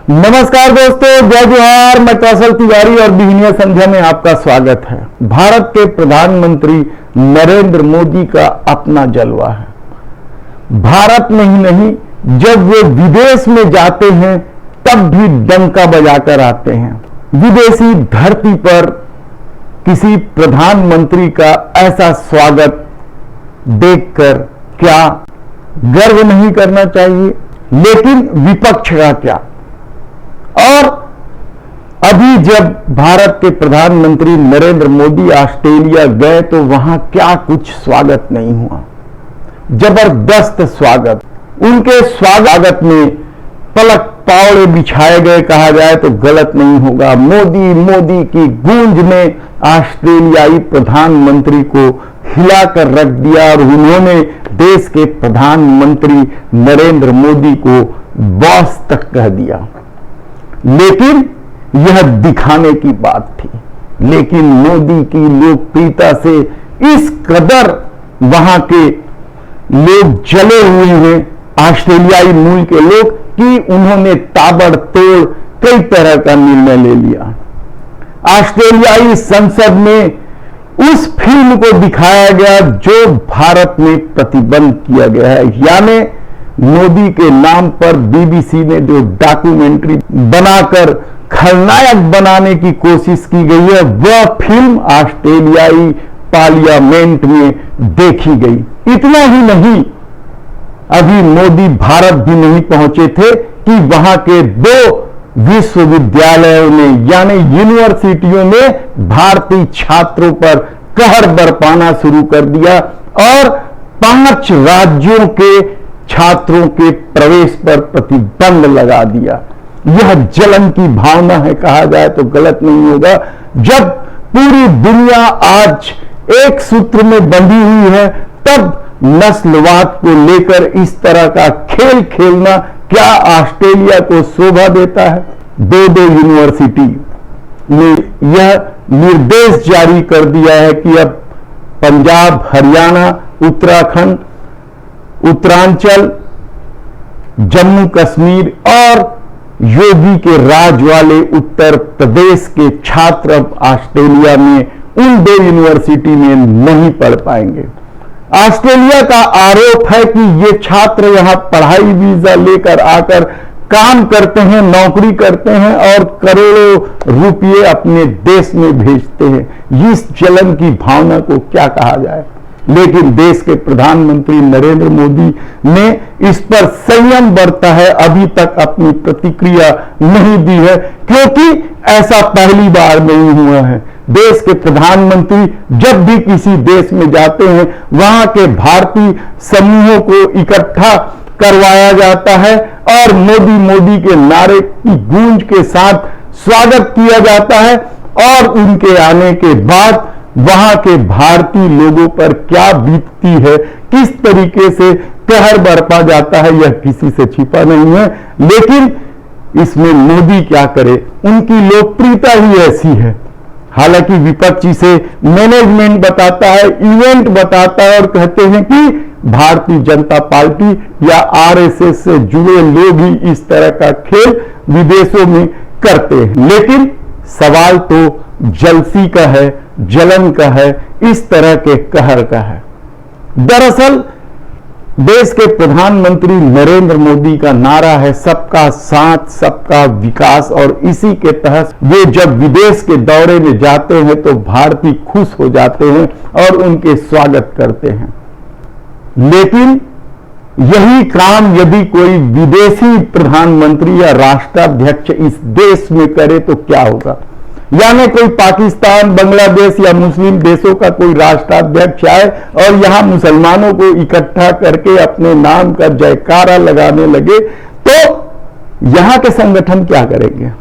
नमस्कार दोस्तों, जय जोहार। मैं कौशल तिवारी और बिहनिया संध्या में आपका स्वागत है। भारत के प्रधानमंत्री नरेंद्र मोदी का अपना जलवा है। भारत में ही नहीं, जब वे विदेश में जाते हैं तब भी डंका बजाकर आते हैं। विदेशी धरती पर किसी प्रधानमंत्री का ऐसा स्वागत देखकर क्या गर्व नहीं करना चाहिए? लेकिन विपक्ष का क्या? और अभी जब भारत के प्रधानमंत्री नरेंद्र मोदी ऑस्ट्रेलिया गए तो वहां क्या कुछ स्वागत नहीं हुआ। जबरदस्त स्वागत। उनके स्वागत में पलक पावड़े बिछाए गए कहा जाए तो गलत नहीं होगा। मोदी मोदी की गूंज ने ऑस्ट्रेलियाई प्रधानमंत्री को हिलाकर रख दिया और उन्होंने देश के प्रधानमंत्री नरेंद्र मोदी को बॉस तक कह दिया। लेकिन यह दिखाने की बात थी। लेकिन मोदी की लोकप्रियता से इस कदर वहां के लोग जले हुए हैं, ऑस्ट्रेलियाई मूल के लोग, कि उन्होंने ताबड़तोड़ कई तरह का निर्णय ले लिया। ऑस्ट्रेलियाई संसद में उस फिल्म को दिखाया गया जो भारत में प्रतिबंध किया गया है, यानी मोदी के नाम पर बीबीसी ने जो डॉक्यूमेंट्री बनाकर खलनायक बनाने की कोशिश की गई है, वह फिल्म ऑस्ट्रेलियाई पार्लियामेंट में देखी गई। इतना ही नहीं, अभी मोदी भारत भी नहीं पहुंचे थे कि वहां के 2 विश्वविद्यालयों में यानी यूनिवर्सिटियों में भारतीय छात्रों पर कहर बरपाना शुरू कर दिया और 5 राज्यों के छात्रों के प्रवेश पर प्रतिबंध लगा दिया। यह जलन की भावना है कहा जाए तो गलत नहीं होगा। जब पूरी दुनिया आज एक सूत्र में बंधी हुई है, तब नस्लवाद को लेकर इस तरह का खेल खेलना क्या ऑस्ट्रेलिया को शोभा देता है? 2 यूनिवर्सिटी ने यह निर्देश जारी कर दिया है कि अब पंजाब, हरियाणा, उत्तराखंड, उत्तरांचल, जम्मू कश्मीर और योगी के राज वाले उत्तर प्रदेश के छात्र अब ऑस्ट्रेलिया में उन 2 यूनिवर्सिटी में नहीं पढ़ पाएंगे। ऑस्ट्रेलिया का आरोप है कि ये छात्र यहां पढ़ाई वीजा लेकर आकर काम करते हैं, नौकरी करते हैं और करोड़ों रुपये अपने देश में भेजते हैं। इस जलन की भावना को क्या कहा जाए? लेकिन देश के प्रधानमंत्री नरेंद्र मोदी ने इस पर संयम बरता है, अभी तक अपनी प्रतिक्रिया नहीं दी है, क्योंकि ऐसा पहली बार नहीं हुआ है। देश के प्रधानमंत्री जब भी किसी देश में जाते हैं, वहां के भारतीय समूहों को इकट्ठा करवाया जाता है और मोदी मोदी के नारे की गूंज के साथ स्वागत किया जाता है और उनके आने के बाद वहां के भारतीय लोगों पर क्या बीतती है, किस तरीके से कहर बरपा जाता है, यह किसी से छिपा नहीं है। लेकिन इसमें मोदी क्या करे, उनकी लोकप्रियता ही ऐसी है। हालांकि विपक्ष इसे मैनेजमेंट बताता है, इवेंट बताता है और कहते हैं कि भारतीय जनता पार्टी या आरएसएस से जुड़े लोग ही इस तरह का खेल विदेशों में करते हैं। लेकिन सवाल तो जलसी का है, जलन का है, इस तरह के कहर का है। दरअसल देश के प्रधानमंत्री नरेंद्र मोदी का नारा है सबका साथ, सबका विकास, और इसी के तहत वे जब विदेश के दौरे में जाते हैं तो भारतीय खुश हो जाते हैं और उनके स्वागत करते हैं। लेकिन यही काम यदि कोई विदेशी प्रधानमंत्री या राष्ट्राध्यक्ष इस देश में करे तो क्या होगा? यानी कोई पाकिस्तान, बांग्लादेश या मुस्लिम देशों का कोई राष्ट्राध्यक्ष आए और यहां मुसलमानों को इकट्ठा करके अपने नाम का जयकारा लगाने लगे तो यहां के संगठन क्या करेंगे?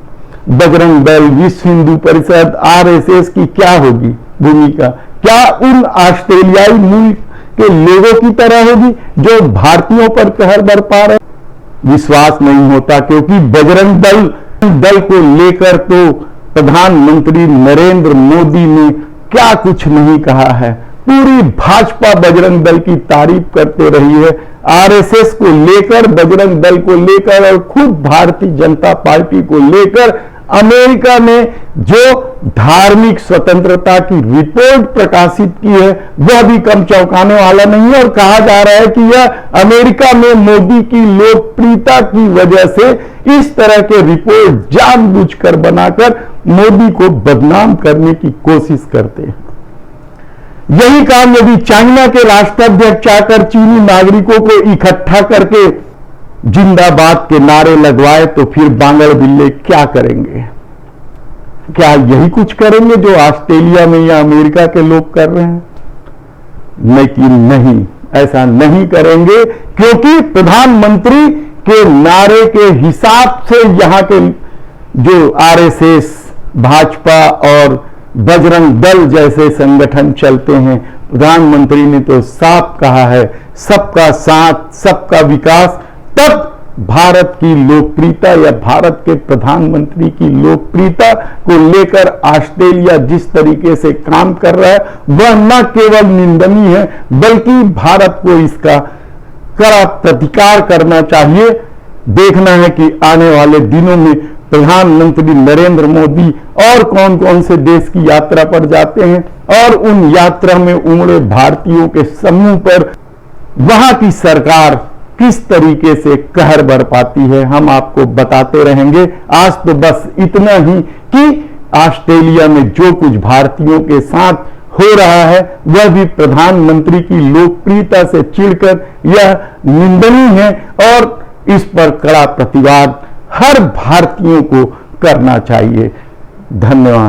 बजरंग दल, विश्व हिंदू परिषद, आरएसएस की क्या होगी भूमिका? क्या उन ऑस्ट्रेलियाई मूल के लोगों की तरह होगी जो भारतीयों पर कहर बरपा रहे? विश्वास नहीं होता, क्योंकि बजरंग दल को लेकर तो प्रधानमंत्री नरेंद्र मोदी ने क्या कुछ नहीं कहा है। पूरी भाजपा बजरंग दल की तारीफ करते रही है। आरएसएस को लेकर, बजरंग दल को लेकर और खुद भारतीय जनता पार्टी को लेकर अमेरिका ने जो धार्मिक स्वतंत्रता की रिपोर्ट प्रकाशित की है वह भी कम चौंकाने वाला नहीं है। और कहा जा रहा है कि यह अमेरिका में मोदी की लोकप्रियता की वजह से इस तरह के रिपोर्ट जानबूझकर बनाकर मोदी को बदनाम करने की कोशिश करते हैं। यही काम यदि चाइना के राष्ट्राध्यक्ष आकर चीनी नागरिकों को इकट्ठा करके जिंदाबाद के नारे लगवाए तो फिर बांगड़ बिल्ले क्या करेंगे? क्या यही कुछ करेंगे जो ऑस्ट्रेलिया में या अमेरिका के लोग कर रहे हैं? लेकिन नहीं, ऐसा नहीं करेंगे, क्योंकि प्रधानमंत्री के नारे के हिसाब से यहां के जो आरएसएस, भाजपा और बजरंग दल जैसे संगठन चलते हैं, प्रधानमंत्री ने तो साफ कहा है सबका साथ, सबका विकास। तब भारत की लोकप्रियता या भारत के प्रधानमंत्री की लोकप्रियता को लेकर ऑस्ट्रेलिया जिस तरीके से काम कर रहा है वह न केवल निंदनीय है बल्कि भारत को इसका कड़ा प्रतिकार करना चाहिए। देखना है कि आने वाले दिनों में प्रधानमंत्री नरेंद्र मोदी और कौन कौन से देश की यात्रा पर जाते हैं और उन यात्रा में उमड़े भारतीयों के समूह पर वहां की सरकार किस तरीके से कहर बरपाती है, हम आपको बताते रहेंगे। आज तो बस इतना ही कि ऑस्ट्रेलिया में जो कुछ भारतीयों के साथ हो रहा है वह भी प्रधानमंत्री की लोकप्रियता से चिढ़कर यह निंदनीय है और इस पर कड़ा प्रतिवाद हर भारतीयों को करना चाहिए। धन्यवाद।